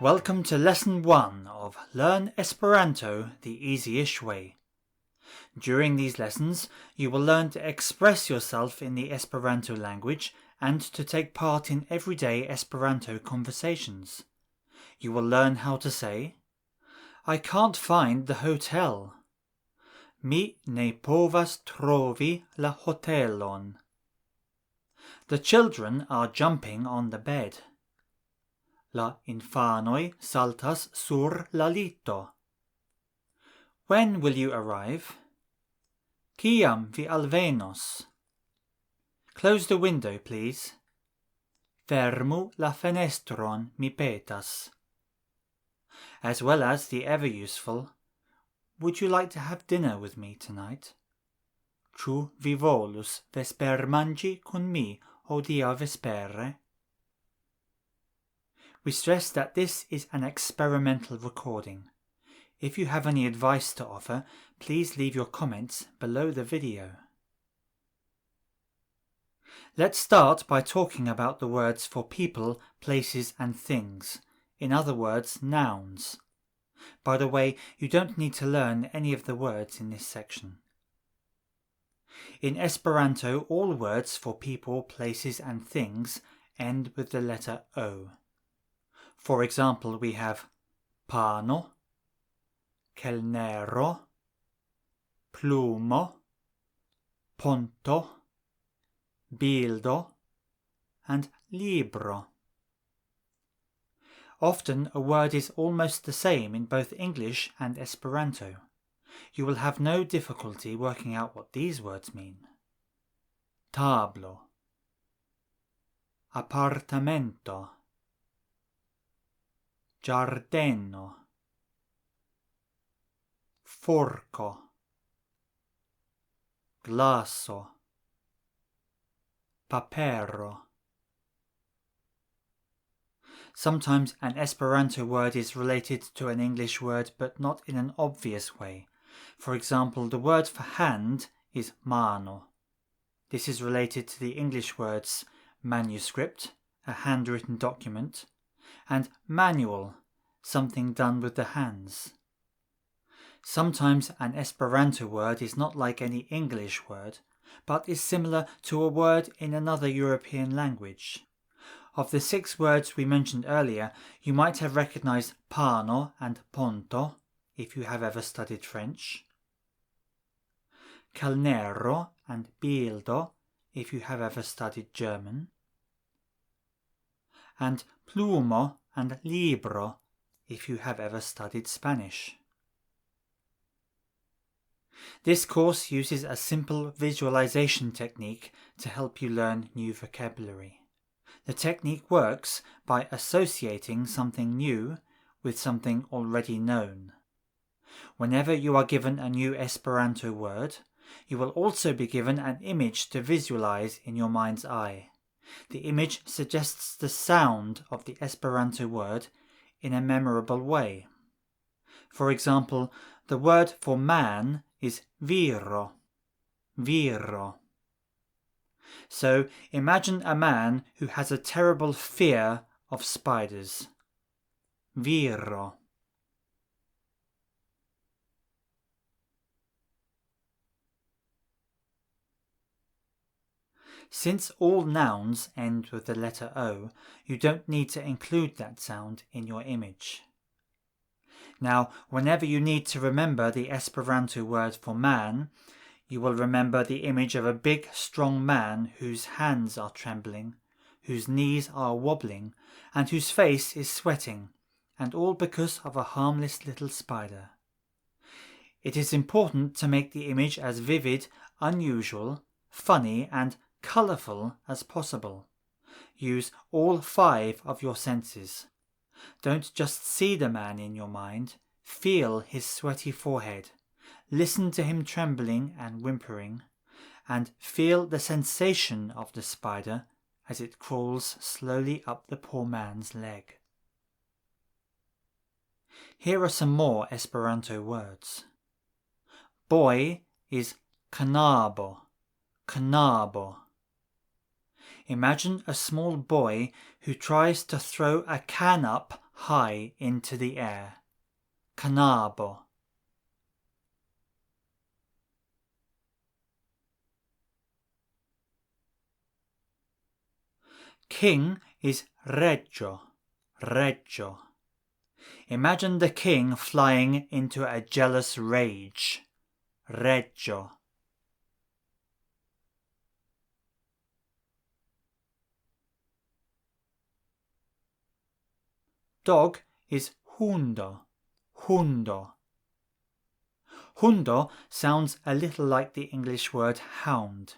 Welcome to Lesson 1 of Learn Esperanto the Easy-ish Way. During these lessons, you will learn to express yourself in the Esperanto language and to take part in everyday Esperanto conversations. You will learn how to say, I can't find the hotel. Mi ne povas trovi la hotelon. The children are jumping on the bed. La infanoj saltas sur la lito. When will you arrive? Kiam vi alvenos? Close the window, please. Fermu la fenestron, mi petas. As well as the ever-useful, would you like to have dinner with me tonight? Ĉu vi volus vespermanĝi kun mi hodiaŭ vespere? We stress that this is an experimental recording. If you have any advice to offer, please leave your comments below the video. Let's start by talking about the words for people, places and things. In other words, nouns. By the way, you don't need to learn any of the words in this section. In Esperanto, all words for people, places and things end with the letter O. For example, we have pano, kelnero, plumo, ponto, bildo, and libro. Often a word is almost the same in both English and Esperanto. You will have no difficulty working out what these words mean. Tablo, apartamento, giardeno, forco, glaso, papero. Sometimes an Esperanto word is related to an English word, but not in an obvious way. For example, the word for hand is mano. This is related to the English words manuscript, a handwritten document, and manual, something done with the hands. Sometimes an Esperanto word is not like any English word, but is similar to a word in another European language. Of the 6 words we mentioned earlier, you might have recognized pano and ponto, if you have ever studied French, calnero and bildo, if you have ever studied German, and plumo and libro, if you have ever studied Spanish. This course uses a simple visualization technique to help you learn new vocabulary. The technique works by associating something new with something already known. Whenever you are given a new Esperanto word, you will also be given an image to visualize in your mind's eye. The image suggests the sound of the Esperanto word in a memorable way. For example, the word for man is viro, viro. So imagine a man who has a terrible fear of spiders. Viro. Since all nouns end with the letter O, you don't need to include that sound in your image. Now, whenever you need to remember the Esperanto word for man, you will remember the image of a big, strong man whose hands are trembling, whose knees are wobbling, and whose face is sweating, and all because of a harmless little spider. It is important to make the image as vivid, unusual, funny, and colourful as possible. Use all 5 of your senses. Don't just see the man in your mind, feel his sweaty forehead, listen to him trembling and whimpering, and feel the sensation of the spider as it crawls slowly up the poor man's leg. Here are some more Esperanto words. Boy is knabo, knabo. Imagine a small boy who tries to throw a can up high into the air. Knabo. King is reĝo. Reĝo. Imagine the king flying into a jealous rage. Reĝo. Dog is hundo. Hundo. Hundo sounds a little like the English word hound.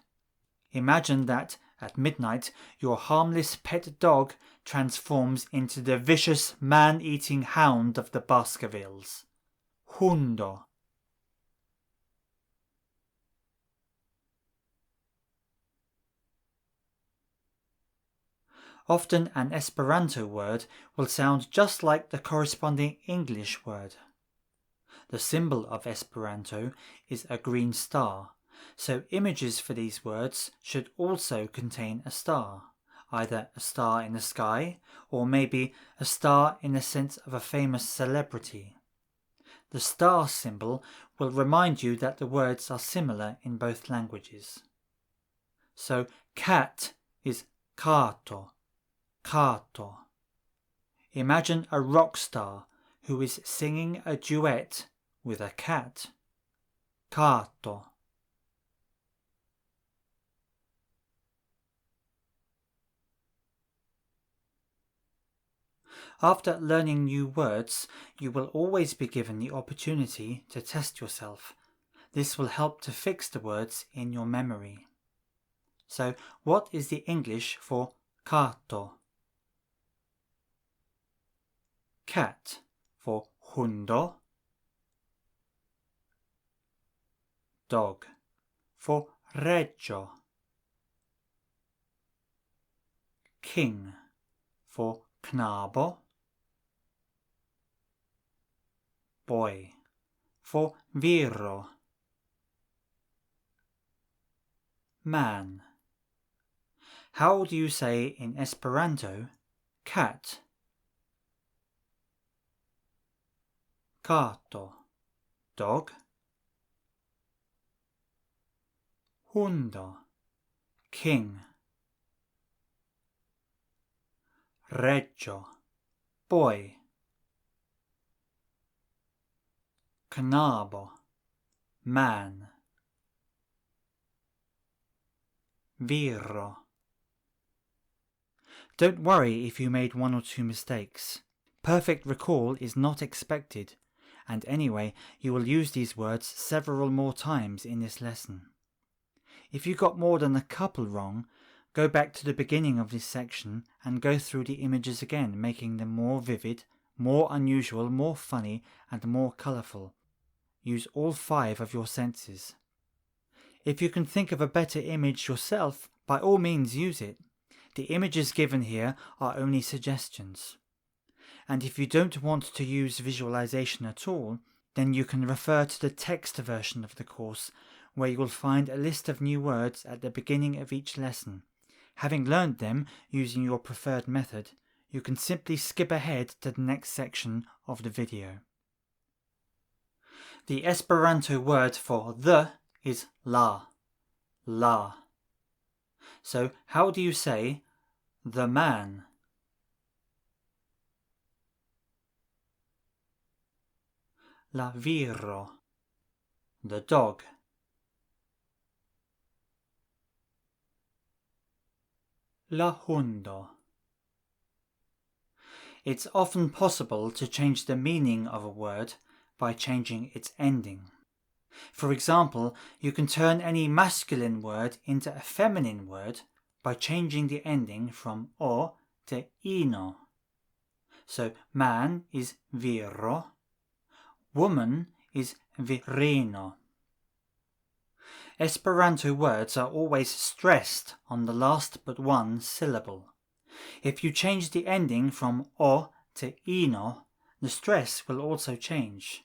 Imagine that at midnight your harmless pet dog transforms into the vicious man-eating hound of the Baskervilles. Hundo. Often an Esperanto word will sound just like the corresponding English word. The symbol of Esperanto is a green star, so images for these words should also contain a star, either a star in the sky or maybe a star in the sense of a famous celebrity. The star symbol will remind you that the words are similar in both languages. So cat is kato. Kato. Imagine a rock star who is singing a duet with a cat. Kato. After learning new words, you will always be given the opportunity to test yourself. This will help to fix the words in your memory. So, what is the English for kato? Cat for hundo. Dog for reĝo. King for knabo. Boy for viro. Man. How do you say in Esperanto cat? Kato. Dog. Hundo. King. Reĝo. Boy. Knabo. Man. Viro. Don't worry if you made one or two mistakes. Perfect recall is not expected, and anyway, you will use these words several more times in this lesson. If you got more than a couple wrong, go back to the beginning of this section and go through the images again, making them more vivid, more unusual, more funny, and more colourful. Use all 5 of your senses. If you can think of a better image yourself, by all means use it. The images given here are only suggestions. And if you don't want to use visualization at all, then you can refer to the text version of the course, where you will find a list of new words at the beginning of each lesson. Having learned them using your preferred method, you can simply skip ahead to the next section of the video. The Esperanto word for the is la. La. So how do you say the man? La viro. The dog. La hundo. It's often possible to change the meaning of a word by changing its ending. For example, you can turn any masculine word into a feminine word by changing the ending from o to ino. So man is viro, woman is virino. Esperanto words are always stressed on the last but one syllable. If you change the ending from o to ino, the stress will also change.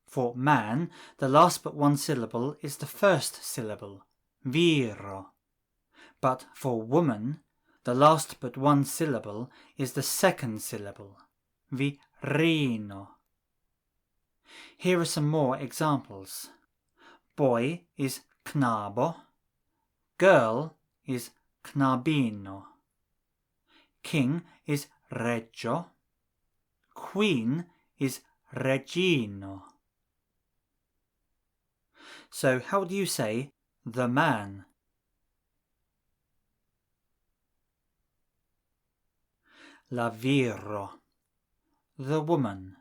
For man, the last but one syllable is the first syllable, viro. But for woman, the last but one syllable is the second syllable, virino. Here are some more examples. Boy is knabo. Girl is knabino. King is reĝo. Queen is reĝino. So how do you say the man? La viro. The woman.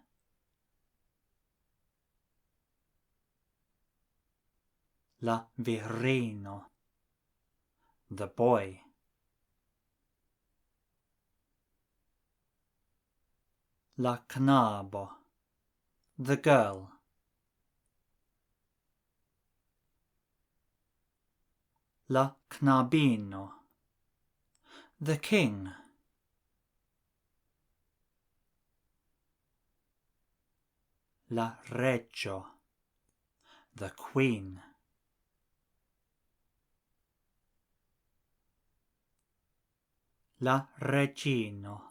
La virino. The boy. La knabo. The girl. La knabino. The king. La reĝo. The queen. La reĝino.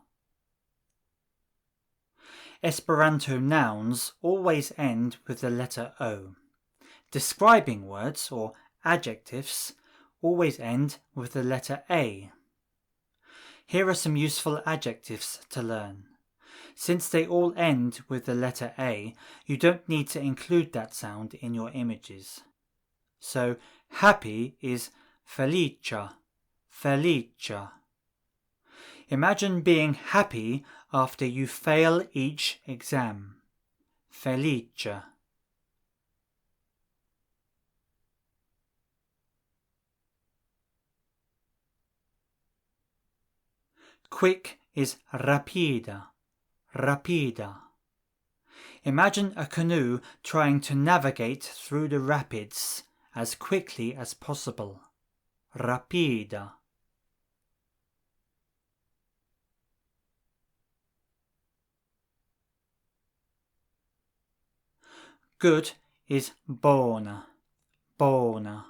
Esperanto nouns always end with the letter O. Describing words or adjectives always end with the letter A. Here are some useful adjectives to learn. Since they all end with the letter A, you don't need to include that sound in your images. So, happy is feliĉa, feliĉa. Imagine being happy after you fail each exam. Feliĉa. Quick is rapida, rapida. Imagine a canoe trying to navigate through the rapids as quickly as possible. Rapida. Good is bona, bona.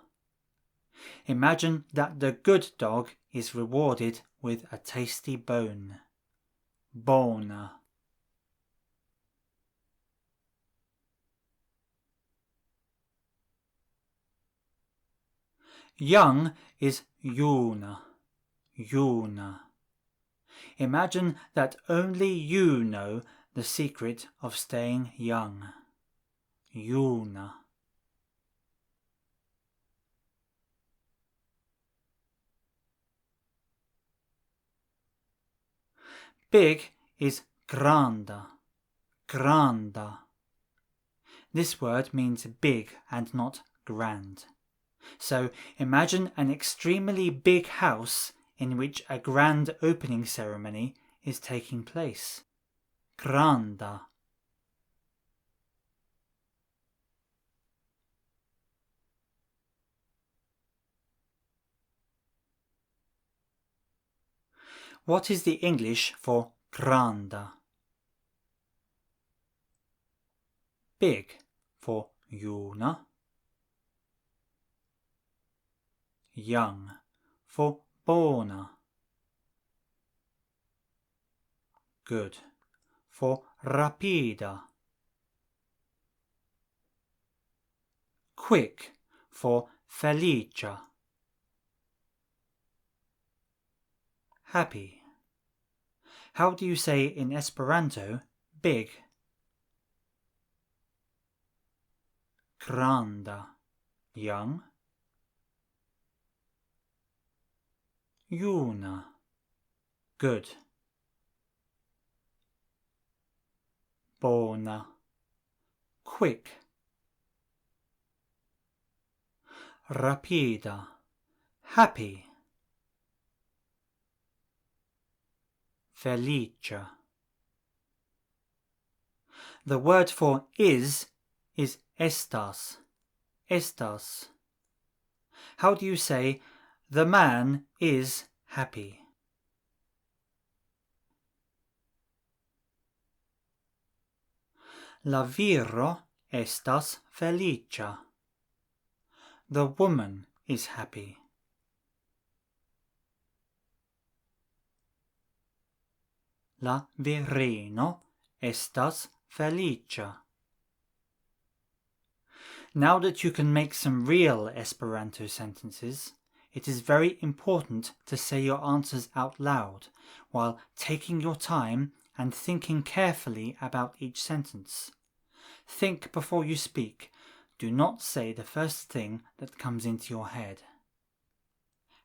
Imagine that the good dog is rewarded with a tasty bone. Bona. Young is juna, juna. Imagine that only you know the secret of staying young. Juna. Big is granda, granda. This word means big and not grand. So imagine an extremely big house in which a grand opening ceremony is taking place. Granda. What is the English for granda? Big for juna. Young for bona. Good for rapida. Quick for feliĉa. Happy. How do you say in Esperanto big? Granda. Young. Juna. Good. Bona. Quick. Rapida. Happy. Feliĉa. The word for is estas, estas. How do you say the man is happy? La viro estas feliĉa. The woman is happy. La virino estas feliĉa. Now that you can make some real Esperanto sentences, it is very important to say your answers out loud while taking your time and thinking carefully about each sentence. Think before you speak. Do not say the first thing that comes into your head.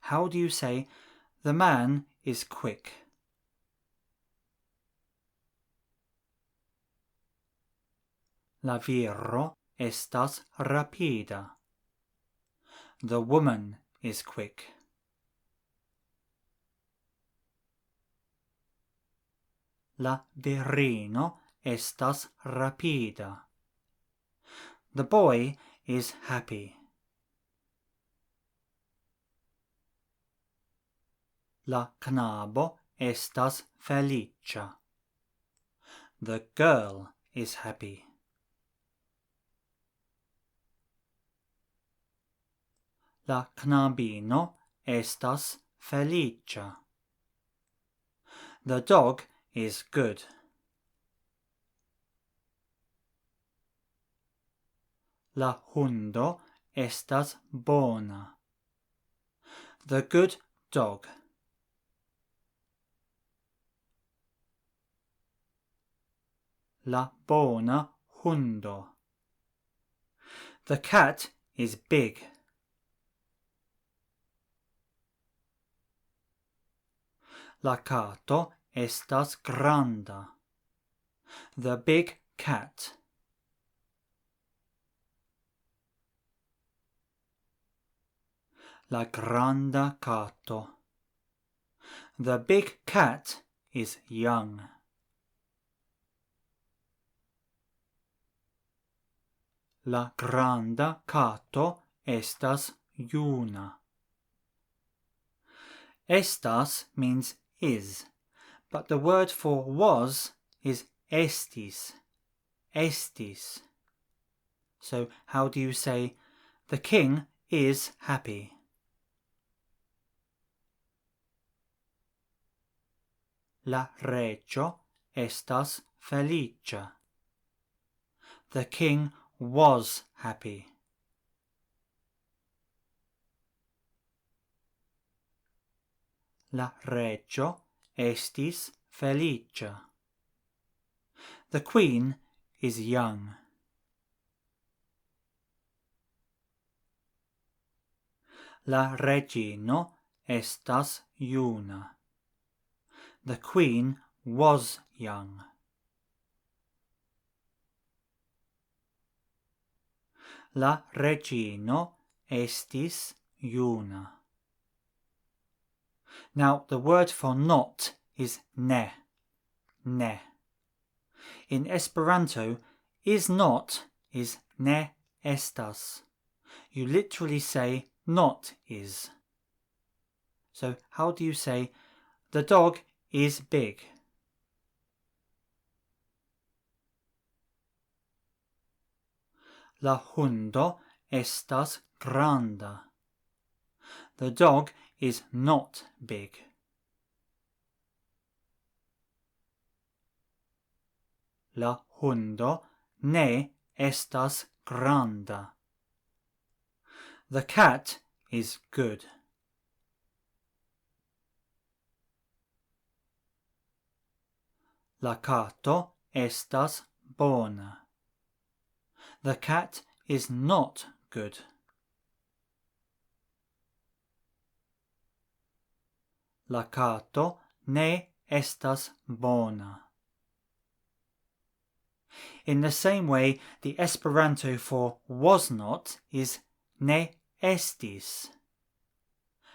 How do you say, "The man is quick"? La viro estas rapida. The woman is quick. La virino estas rapida. The boy is happy. La knabo estas feliĉa. The girl is happy. La knabino estas feliĉa. The dog is good. La hundo estas bona. The good dog. La bona hundo. The cat is big. La kato estas granda. The big cat. La granda kato. The big cat is young. La granda kato estas juna. Estas means is, but the word for was is estis. Estis. So how do you say, "The king is happy"? La reĝo estas feliĉa. The king was happy. La reĝo estis feliĉa. The queen is young. La reĝino estas juna. The queen was young. La reĝino estis juna. Now the word for not is ne. Ne. In Esperanto, is not is ne estas. You literally say not is. So how do you say, "The dog is big"? La hundo estas granda. The dog is not big. La hundo ne estas granda. The cat is good. La kato estas bona. The cat is not good. La kato ne estas bona. In the same way, the Esperanto for was not is ne estis.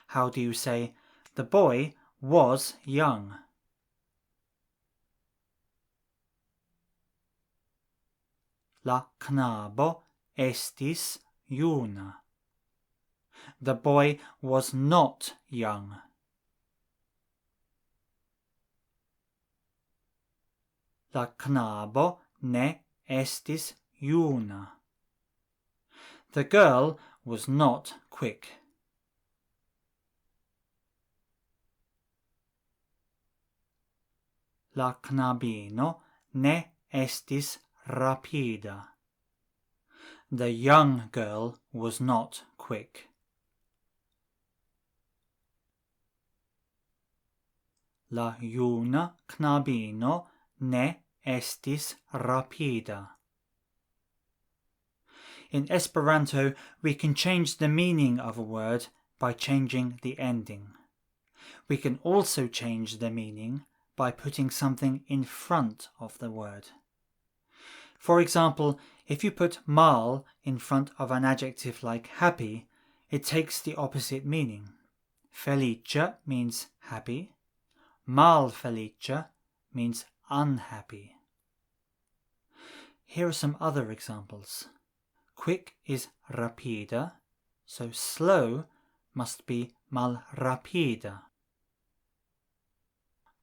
How do you say, "The boy was young"? La knabo estis juna. The boy was not young. La knabo ne estis juna. The girl was not quick. La knabino ne estis rapida. The young girl was not quick. La juna knabino ne estis rapida. In Esperanto, we can change the meaning of a word by changing the ending. We can also change the meaning by putting something in front of the word. For example, if you put mal in front of an adjective like happy, it takes the opposite meaning. Feliĉa means happy. Malfeliĉa means unhappy. Here are some other examples. Quick is rapida, so slow must be malrapida.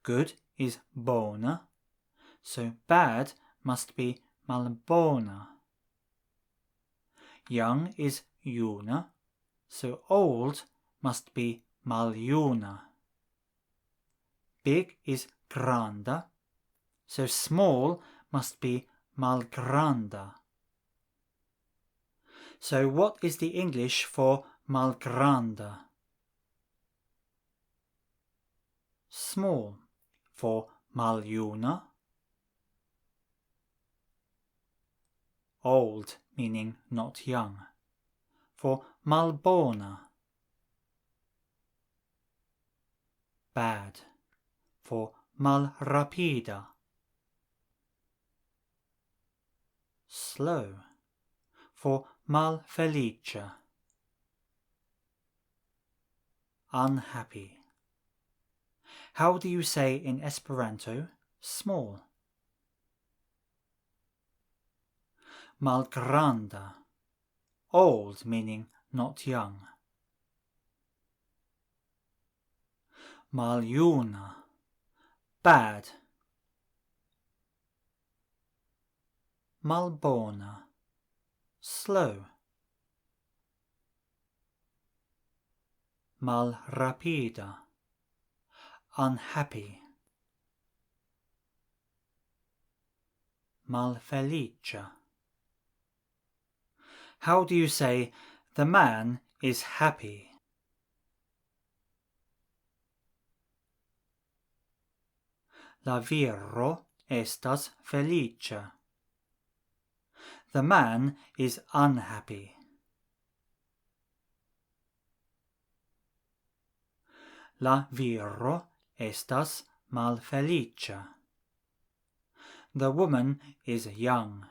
Good is bona, so bad must be malbona. Young is juna, so old must be maljuna. Big is granda, so small must be malgranda. So what is the English for malgranda? Small. For maljuna? Old, meaning not young. For malbona? Bad. For malrapida? Slow. For malfeliĉa? Unhappy. How do you say in Esperanto small? Malgranda. Old, meaning not young. Maljuna. Bad. Malbona. Slow. Malrapida. Unhappy. Malfeliĉa. How do you say the man is happy? La viro estas feliĉa. The man is unhappy. La viro estas malfeliĉa. The woman is young.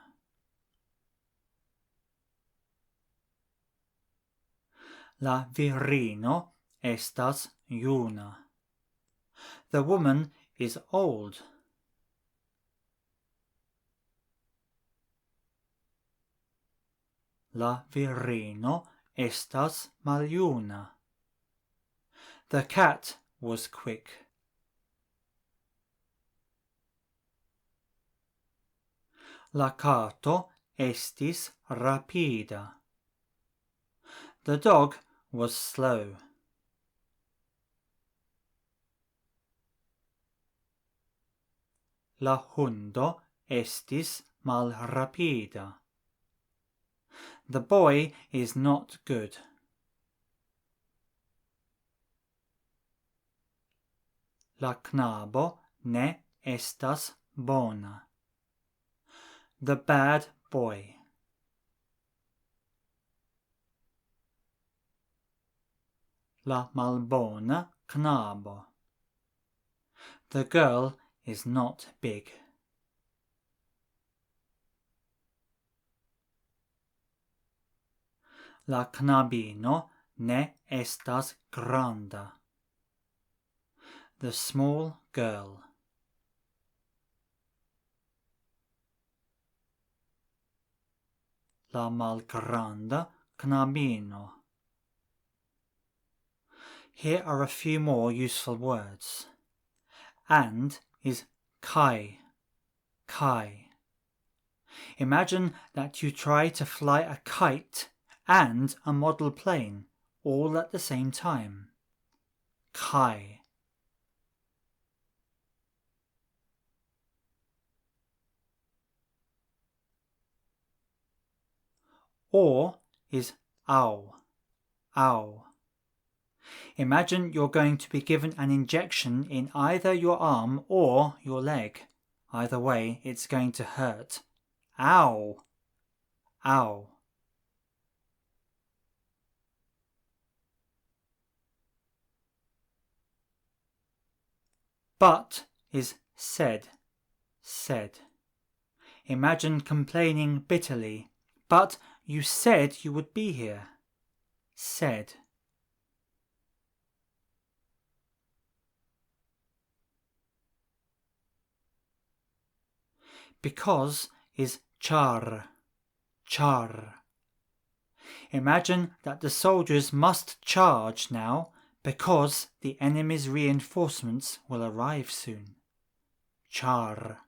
La virino estas juna. The woman is old. La virino estas maljuna. The cat was quick. La kato estis rapida. The dog was slow. La hundo estis malrapida. The boy is not good. La knabo ne estas bona. The bad boy. La malbona knabo. The girl is not big. La knabino ne estas granda. The small girl. La malgranda knabino. Here are a few more useful words. And is kai. Imagine that you try to fly a kite and a model plane all at the same time. Kai. or is ow, ow. Imagine you're going to be given an injection in either your arm or your leg. Either way, it's going to hurt. Ow, ow. But is said, said. Imagine complaining bitterly, but you said you would be here. Said. Because is char, char. Imagine that the soldiers must charge now because the enemy's reinforcements will arrive soon. Char.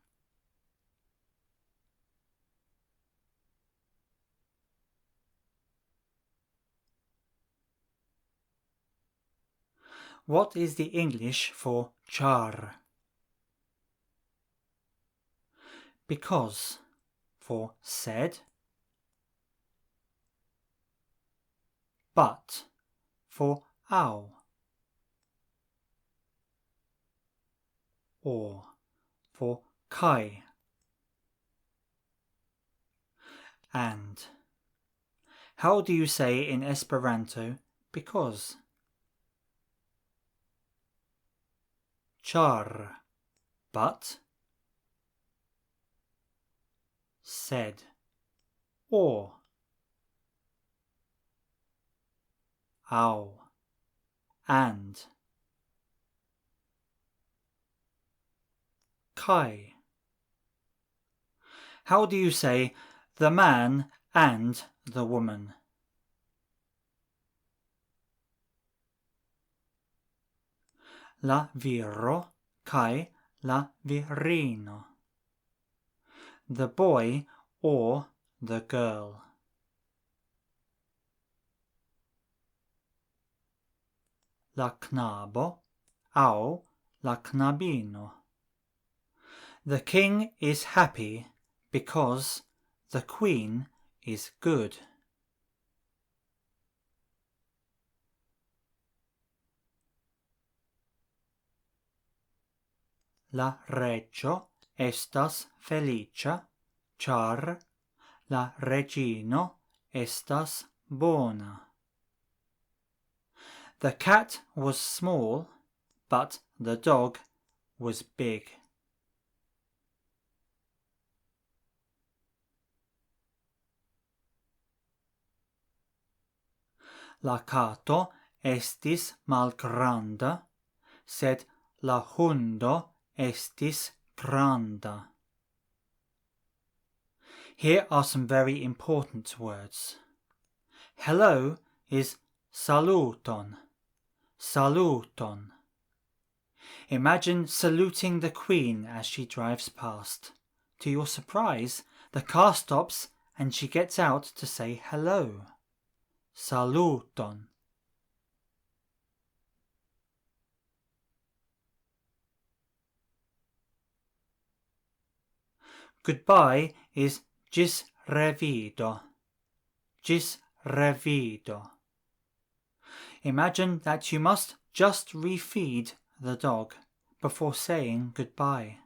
What is the English for char? Because for said, but for ow, or for kai, and. How do you say in Esperanto because? Char, but, said, or, ow, and, kai. How do you say the man and the woman? La viro kai la virino. The boy or the girl. La knabo au la knabino. The king is happy because the queen is good. La reĝo estas feliĉa, ĉar la reĝino estas bona. The cat was small, but the dog was big. La kato estis malgranda, sed la hundo estis granda. Here are some very important words. Hello is saluton, saluton. Imagine saluting the queen as she drives past. To your surprise, the car stops and she gets out to say hello. Saluton. Goodbye is gis revido, gis revido. Imagine that you must just refeed the dog before saying goodbye.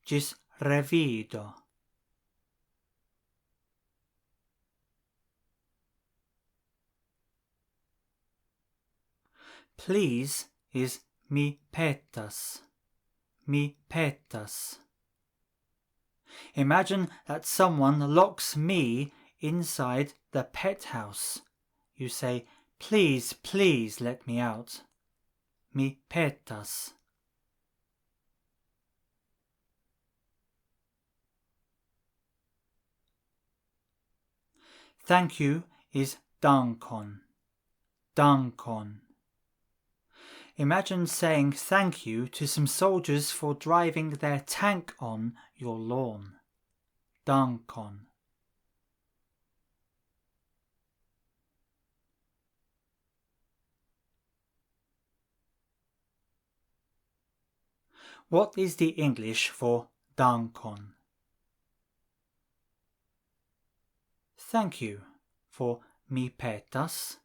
Gis revido. Please is mi petas, mi petas. Imagine that someone locks me inside the pet house. You say, please, please let me out. Mi petas. Thank you is dankon, dankon. Imagine saying thank you to some soldiers for driving their tank on your lawn. Dankon. What is the English for dankon? Thank you. for mi petas.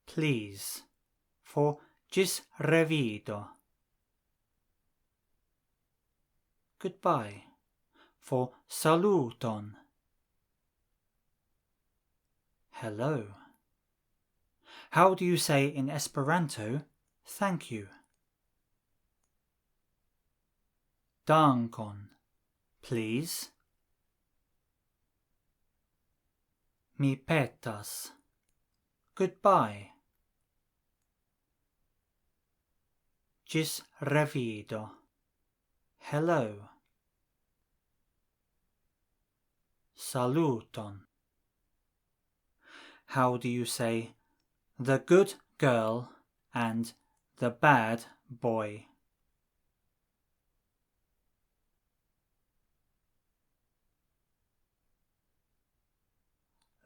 Please for gis revido. Goodbye for saluton. Hello. How do you say in Esperanto, thank you? Dankon, please. Mi petas. Goodbye. Gis revido. Hello. Saluton. How do you say the good girl and the bad boy?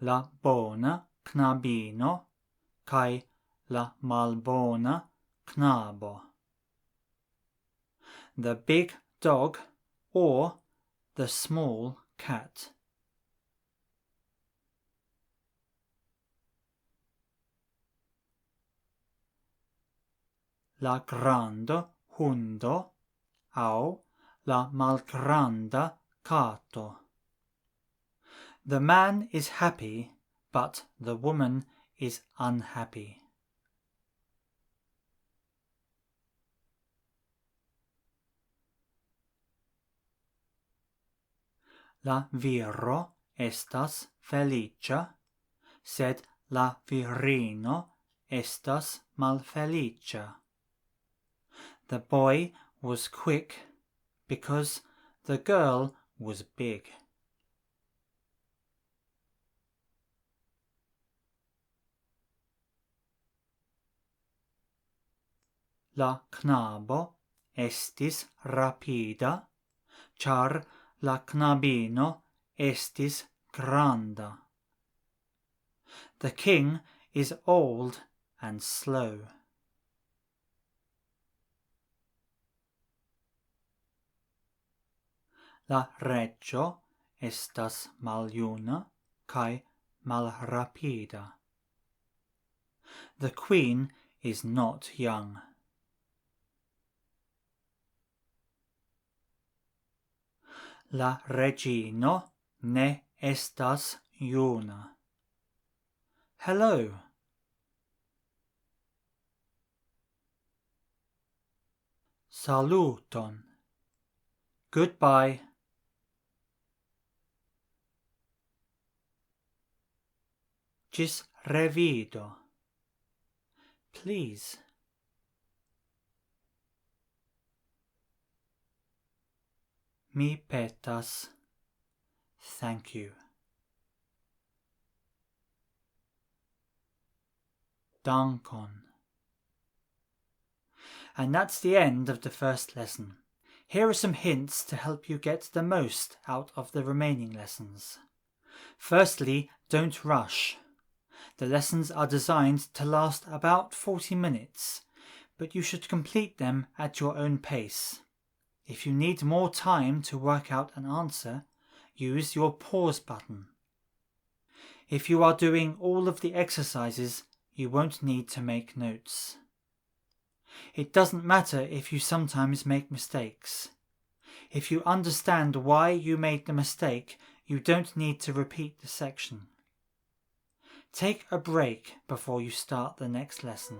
La bona knabino kai la malbona knabo. The big dog or the small cat. La granda hundo au la malgranda kato. The man is happy, but the woman is unhappy. La viro estas feliĉa, sed la virino estas malfeliĉa. The boy was quick because the girl was big. La knabo estis rapida, char la knabino estis granda. The king is old and slow. La reĝo estas maljuna kaj malrapida. The queen is not young. La reĝino ne estas juna. Hello. Saluton. Goodbye. Gis revido. Please. Mi petas. Thank you. Dankon. And that's the end of the first lesson. Here are some hints to help you get the most out of the remaining lessons. Firstly, don't rush. The lessons are designed to last about 40 minutes, but you should complete them at your own pace. If you need more time to work out an answer, use your pause button. If you are doing all of the exercises, you won't need to make notes. It doesn't matter if you sometimes make mistakes. If you understand why you made the mistake, you don't need to repeat the section. Take a break before you start the next lesson.